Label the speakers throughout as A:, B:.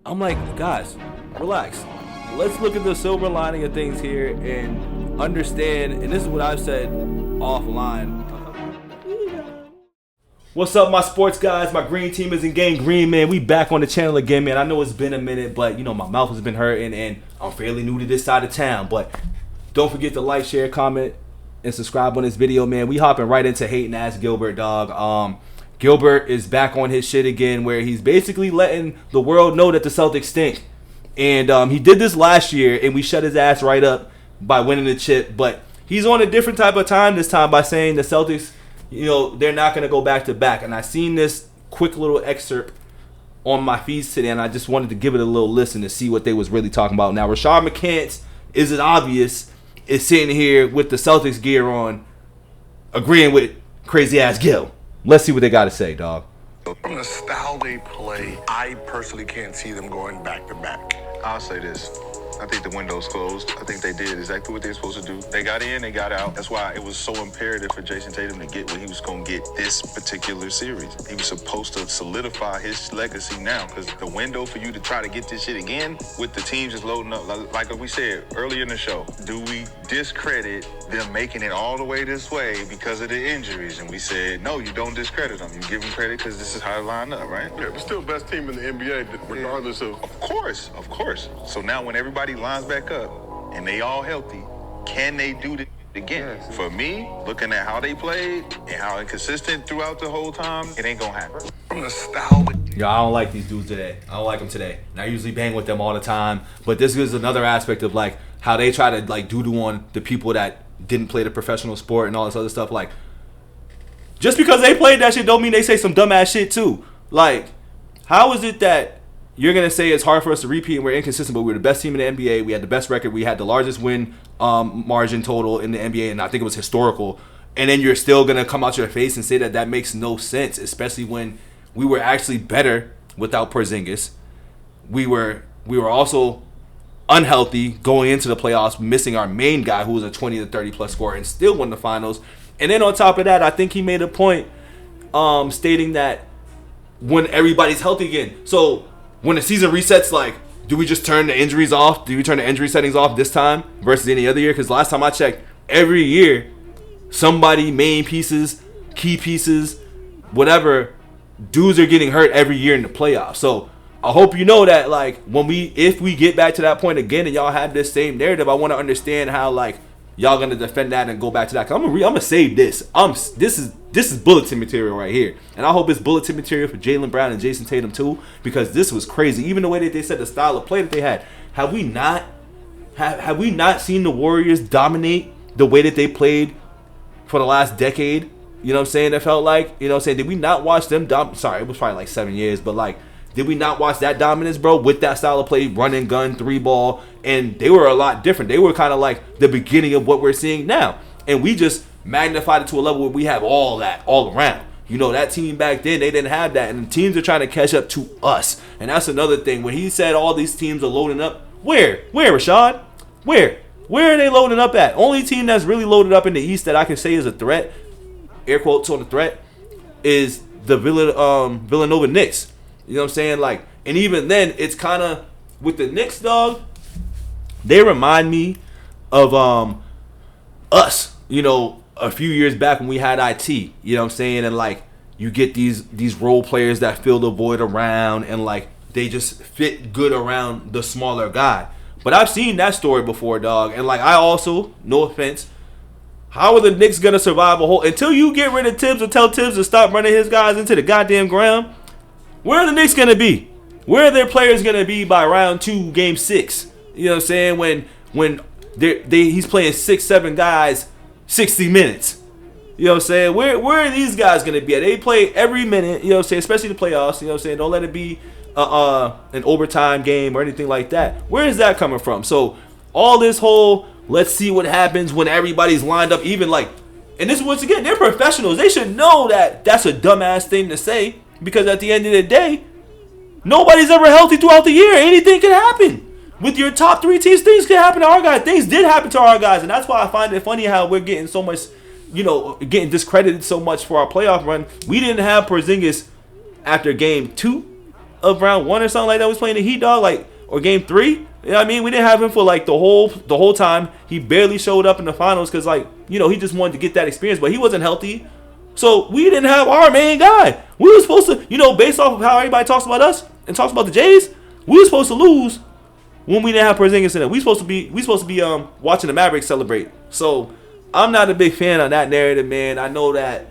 A: I'm like, guys, relax. Let's look at the silver lining of things here and understand. And this is what I've said offline. What's up, my sports guys? My green team is in gang green, man. We back on the channel again, man. I know it's been a minute, but you know my mouth has been hurting, and I'm fairly new to this side of town. But don't forget to like, share, comment, and subscribe on this video, man. We hopping right into hating ass Gilbert, dog. Gilbert is back on his shit again, where he's basically letting the world know that the Celtics stink. And he did this last year, and we shut his ass right up by winning the chip. But he's on a different type of time this time by saying the Celtics, you know, they're not going to go back to back. And I seen this quick little excerpt on my feeds today, and I just wanted to give it a little listen to see what they was really talking about. Now, Rashad McCANTS, is it obvious, is sitting here with the Celtics gear on, agreeing with crazy-ass Gil. Let's see what they got to say, dog.
B: From the style they play, I personally can't see them going back to back.
C: I'll say this. I think the window's closed. I think they did exactly what they were supposed to do. They got in, they got out. That's why it was so imperative for Jason Tatum to get what he was going to get this particular series. He was supposed to solidify his legacy now, because the window for you to try to get this shit again with the teams is loading up. Like we said earlier in the show, do we discredit them making it all the way this way because of the injuries? And we said, no, you don't discredit them. You give them credit because this is how it lined up, right?
B: Yeah, we're still best team in the NBA, regardless of...
C: Of course. So now when everybody lines back up and they all healthy, can they do it again? Yes. For me, looking at how they played and how inconsistent throughout the whole time, it ain't gonna happen.
B: From the style...
A: Yo, I don't like these dudes today. I don't like them today. And I usually bang with them all the time. But this is another aspect of like how they try to like doo-doo on the people that didn't play the professional sport and all this other stuff. Like, just because they played that shit don't mean they say some dumbass shit too. Like, how is it that you're going to say it's hard for us to repeat and we're inconsistent, but we're the best team in the NBA. We had the best record. We had the largest win margin total in the NBA, and I think it was historical. And then you're still going to come out your face and say that that makes no sense, especially when we were actually better without Porzingis. We were also unhealthy going into the playoffs, missing our main guy who was a 20 to 30 plus scorer and still won the finals. And then on top of that, I think he made a point stating that when everybody's healthy again. So when the season resets, like, do we just turn the injuries off? Do we turn the injury settings off this time versus any other year? Because last time I checked, every year, somebody, main pieces, key pieces, whatever, dudes are getting hurt every year in the playoffs. So I hope you know that, like, if we get back to that point again and y'all have this same narrative, I want to understand how, like, y'all gonna defend that and go back to that. Cause I'm gonna save this. This is bulletin material right here, and I hope it's bulletin material for Jaylen Brown and Jason Tatum too, because this was crazy. Even the way that they said the style of play that they had, have we not seen the Warriors dominate the way that they played for the last decade? You know what I'm saying? It felt like, you know what I'm saying? Did we not watch them sorry, it was probably like 7 years, but like, did we not watch that dominance, bro, with that style of play, run and gun, three ball? And they were a lot different. They were kind of like the beginning of what we're seeing now. And we just magnified it to a level where we have all that all around. You know, that team back then, they didn't have that. And the teams are trying to catch up to us. And that's another thing. When he said all these teams are loading up, where, Rashad? Where are they loading up at? Only team that's really loaded up in the East that I can say is a threat, air quotes on the threat, is the Villanova Knicks. You know what I'm saying? Like, and even then, it's kind of, with the Knicks, dog, they remind me of us, you know, a few years back when we had IT. You know what I'm saying? And, like, you get these role players that fill the void around, and, like, they just fit good around the smaller guy. But I've seen that story before, dog. And, like, I also, no offense, how are the Knicks going to survive a whole... Until you get rid of Tibbs or tell Tibbs to stop running his guys into the goddamn ground, where are the Knicks going to be? Where are their players going to be by round 2, game 6? You know what I'm saying? When he's playing 6-7 guys 60 minutes. You know what I'm saying? Where are these guys going to be at? They play every minute, you know what I'm saying? Especially the playoffs, you know what I'm saying? Don't let it be an overtime game or anything like that. Where is that coming from? So all this whole, let's see what happens when everybody's lined up, even like, and this, once again, they're professionals. They should know that that's a dumbass thing to say. Because at the end of the day, nobody's ever healthy throughout the year. Anything can happen. With your top 3 teams, things can happen to our guys. Things did happen to our guys. And that's why I find it funny how we're getting so much, you know, getting discredited so much for our playoff run. We didn't have Porzingis after game 2 of round 1 or something like that. Was playing the Heat, dog, like, or game 3. You know what I mean? We didn't have him for like the whole time. He barely showed up in the finals because, like, you know, he just wanted to get that experience, but he wasn't healthy. So we didn't have our main guy. We were supposed to, you know, based off of how everybody talks about us and talks about the Jays, we were supposed to lose when we didn't have Porzingis in it. We supposed to be watching the Mavericks celebrate. So I'm not a big fan of that narrative, man. I know that,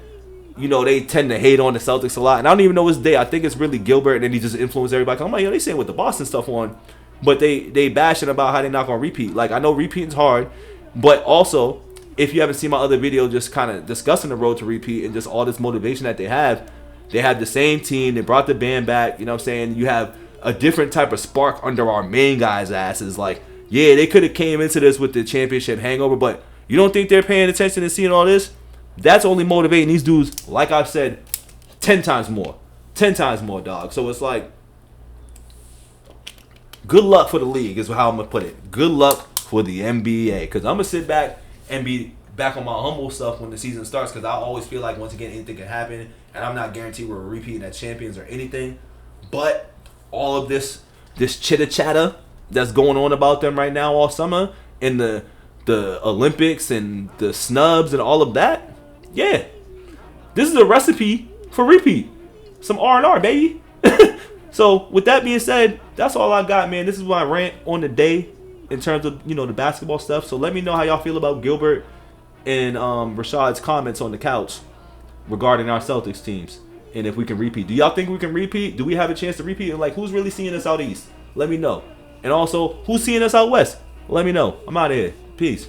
A: you know, they tend to hate on the Celtics a lot, and I don't even know his day. I think it's really Gilbert, and then he just influenced everybody. I'm like, yo, they saying with the Boston stuff on, but they bashing about how they not gonna repeat. Like, I know repeating's hard, but also, if you haven't seen my other video, just kind of discussing the road to repeat and just all this motivation that they have the same team. They brought the band back. You know what I'm saying? You have a different type of spark under our main guys' asses. Like, yeah, they could have came into this with the championship hangover, but you don't think they're paying attention and seeing all this? That's only motivating these dudes, like I've said, 10 times more. 10 times more, dog. So it's like, good luck for the league is how I'm going to put it. Good luck for the NBA. Because I'm going to sit back and be back on my humble stuff when the season starts. Because I always feel like, once again, anything can happen. And I'm not guaranteed we're repeating as champions or anything. But all of this chitter-chatter that's going on about them right now all summer, in the Olympics and the snubs and all of that, yeah, this is a recipe for repeat. Some R&R, baby. So with that being said, that's all I got, man. This is my rant on the day in terms of, you know, the basketball stuff. So let me know how y'all feel about Gilbert and Rashad's comments on the couch regarding our Celtics teams, and if we can repeat. Do y'all think we can repeat? Do we have a chance to repeat? And, like, who's really seeing us out east? Let me know. And also, who's seeing us out west? Let me know. I'm out of here. Peace.